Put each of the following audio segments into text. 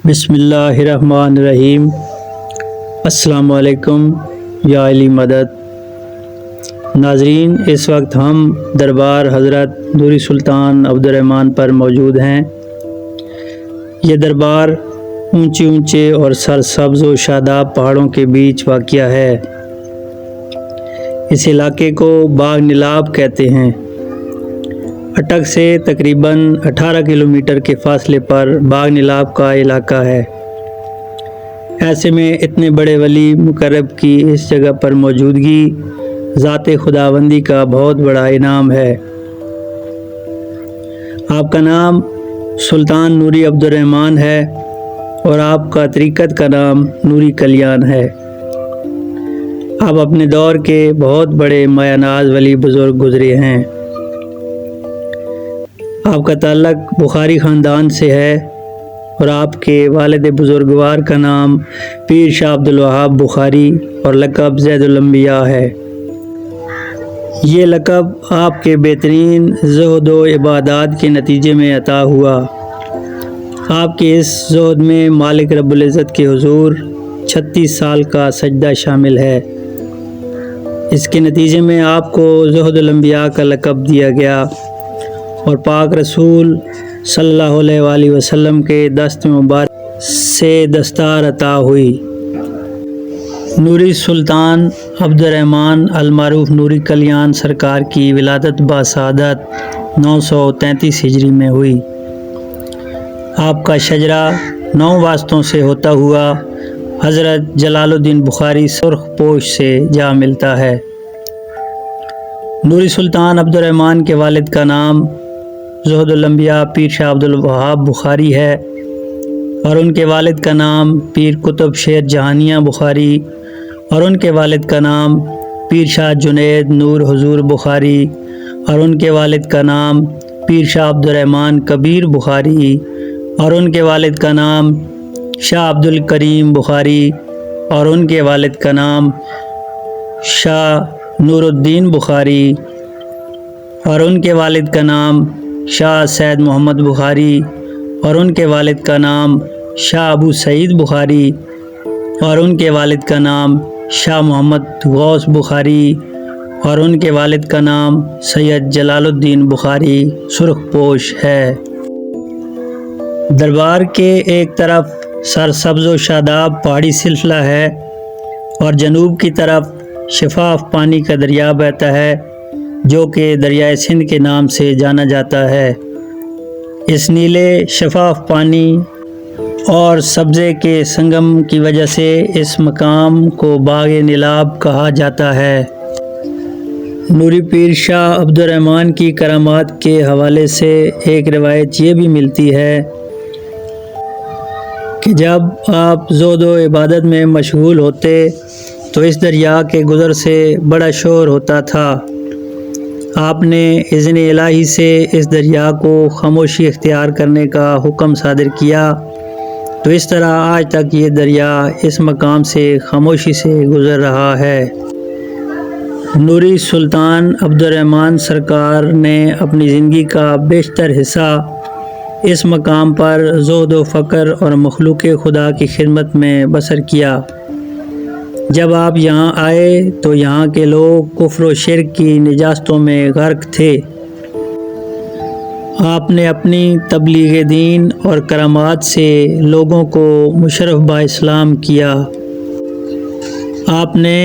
بسم اللہ الرحمن الرحیم۔ السلام علیکم یا علی مدد۔ ناظرین، اس وقت ہم دربار حضرت نوری سلطان عبدالرحمن پر موجود ہیں۔ یہ دربار اونچے اور سرسبز و شاداب پہاڑوں کے بیچ واقع ہے۔ اس علاقے کو باغ نلاب کہتے ہیں۔ اٹک سے تقریباً 18 کلومیٹر کے فاصلے پر باغ نلاب کا علاقہ ہے۔ ایسے میں اتنے بڑے ولی مقرب کی اس جگہ پر موجودگی ذات خداوندی کا بہت بڑا انعام ہے۔ آپ کا نام سلطان نوری عبدالرحمن ہے اور آپ کا طریقت کا نام نوری کلیان ہے۔ آپ اپنے دور کے بہت بڑے مایہ ناز ولی بزرگ گزرے ہیں۔ آپ کا تعلق بخاری خاندان سے ہے اور آپ کے والد بزرگوار کا نام پیر شاہ عبدالوہاب بخاری اور لقب زید الانبیاء ہے۔ یہ لقب آپ کے بہترین زہد و عبادات کے نتیجے میں عطا ہوا۔ آپ کے اس زہد میں مالک رب العزت کے حضور 36 سال کا سجدہ شامل ہے۔ اس کے نتیجے میں آپ کو زہد الانبیاء کا لقب دیا گیا اور پاک رسول صلی اللہ علیہ وآلہ وسلم کے دست مبارک سے دستار عطا ہوئی۔ نوری سلطان عبدالرحمن المعروف نوری کلیان سرکار کی ولادت بسعادت 933 ہجری میں ہوئی۔ آپ کا شجرہ 9 واسطوں سے ہوتا ہوا حضرت جلال الدین بخاری سرخ پوش سے جا ملتا ہے۔ نوری سلطان عبدالرحمن کے والد کا نام زہد الانبیاء پیر شاہ عبدالوہاب بخاری ہے اور ان کے والد کا نام پیر قطب شیر جہانیہ بخاری اور ان کے والد کا نام پیر شاہ جنید نور حضور بخاری اور ان کے والد کا نام پیر شاہ عبدالرحمن کبیر بخاری اور ان کے والد کا نام شاہ عبدالکریم بخاری اور ان کے والد کا نام شاہ نور الدین بخاری اور ان کے والد کا نام شاہ سید محمد بخاری اور ان کے والد کا نام شاہ ابو سعید بخاری اور ان کے والد کا نام شاہ محمد غوث بخاری اور ان کے والد کا نام سید جلال الدین بخاری سرخ پوش ہے۔ دربار کے ایک طرف سرسبز و شاداب پہاڑی سلسلہ ہے اور جنوب کی طرف شفاف پانی کا دریا بہتا ہے جو کہ دریائے سندھ کے نام سے جانا جاتا ہے۔ اس نیلے شفاف پانی اور سبزے کے سنگم کی وجہ سے اس مقام کو باغ نلاب کہا جاتا ہے۔ نوری پیر شاہ عبدالرحمن کی کرامات کے حوالے سے ایک روایت یہ بھی ملتی ہے کہ جب آپ زہد و عبادت میں مشغول ہوتے تو اس دریا کے گزر سے بڑا شور ہوتا تھا۔ آپ نے اذن الہی سے اس دریا کو خاموشی اختیار کرنے کا حکم صادر کیا تو اس طرح آج تک یہ دریا اس مقام سے خاموشی سے گزر رہا ہے۔ نوری سلطان عبدالرحمن سرکار نے اپنی زندگی کا بیشتر حصہ اس مقام پر زہد و فقر اور مخلوق خدا کی خدمت میں بسر کیا۔ جب آپ یہاں آئے تو یہاں کے لوگ کفر و شرک کی نجاستوں میں غرق تھے۔ آپ نے اپنی تبلیغ دین اور کرامات سے لوگوں کو مشرف با اسلام کیا۔ آپ نے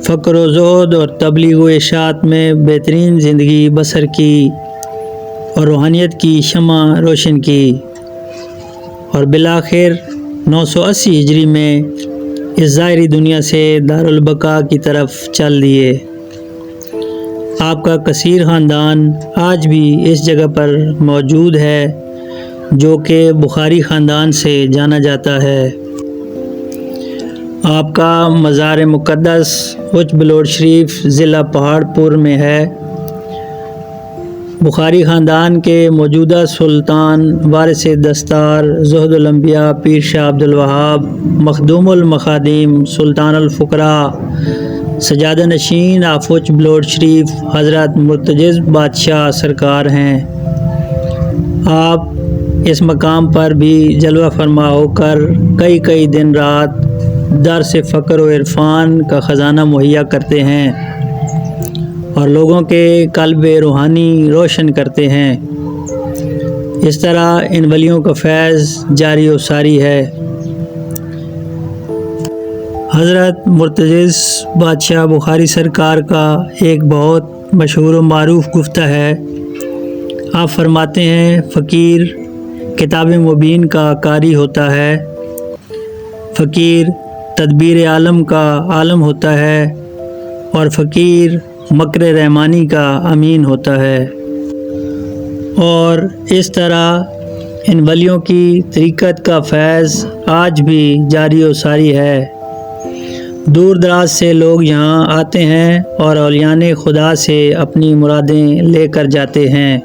فقر و زہد اور تبلیغ و اشاعت میں بہترین زندگی بسر کی اور روحانیت کی شمع روشن کی اور بالآخر 980 ہجری میں اس ظاہری دنیا سے دارالبقاء کی طرف چل دیے۔ آپ کا کثیر خاندان آج بھی اس جگہ پر موجود ہے جو کہ بخاری خاندان سے جانا جاتا ہے۔ آپ کا مزار مقدس اچ بلوچ شریف ضلع پہاڑپور میں ہے۔ بخاری خاندان کے موجودہ سلطان وارث دستار زہد الانبیاء پیر شاہ عبدالوہاب مخدوم المخادیم سلطان الفقراء سجادہ نشین آف اچ بلوچ شریف حضرت مرتجز بادشاہ سرکار ہیں۔ آپ اس مقام پر بھی جلوہ فرما ہو کر کئی دن رات درس فقر و عرفان کا خزانہ مہیا کرتے ہیں اور لوگوں کے قلب روحانی روشن کرتے ہیں۔ اس طرح ان ولیوں کا فیض جاری و ساری ہے۔ حضرت مرتضیٰ بادشاہ بخاری سرکار کا ایک بہت مشہور و معروف گفتہ ہے۔ آپ فرماتے ہیں، فقیر کتاب مبین کا قاری ہوتا ہے، فقیر تدبیر عالم کا عالم ہوتا ہے، اور فقیر مکر رحمانی کا امین ہوتا ہے۔ اور اس طرح ان ولیوں کی طریقت کا فیض آج بھی جاری و ساری ہے۔ دور دراز سے لوگ یہاں آتے ہیں اور اولیاء خدا سے اپنی مرادیں لے کر جاتے ہیں۔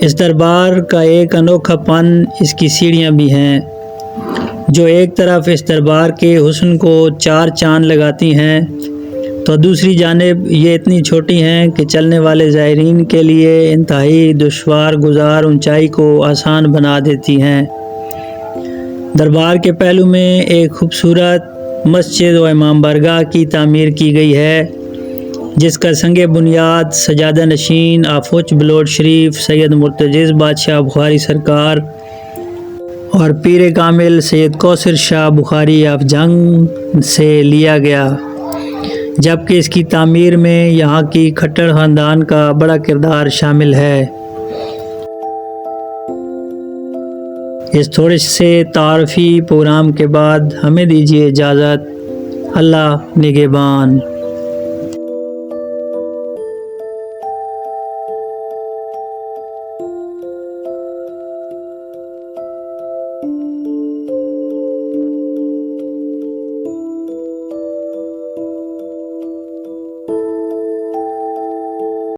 اس دربار کا ایک انوکھا پن اس کی سیڑھیاں بھی ہیں، جو ایک طرف اس دربار کے حسن کو چار چاند لگاتی ہیں تو دوسری جانب یہ اتنی چھوٹی ہیں کہ چلنے والے زائرین کے لیے انتہائی دشوار گزار اونچائی کو آسان بنا دیتی ہیں۔ دربار کے پہلو میں ایک خوبصورت مسجد و امام بارگاہ کی تعمیر کی گئی ہے، جس کا سنگ بنیاد سجادہ نشین آفوچ بلوچ شریف سید مرتضیٰ بادشاہ بخاری سرکار اور پیر کامل سید کوثر شاہ بخاری آف جنگ سے لیا گیا، جبکہ اس کی تعمیر میں یہاں کی کھٹر خاندان کا بڑا کردار شامل ہے۔ اس تھوڑے سے تعارفی پروگرام کے بعد ہمیں دیجیے اجازت۔ اللہ نگہبان۔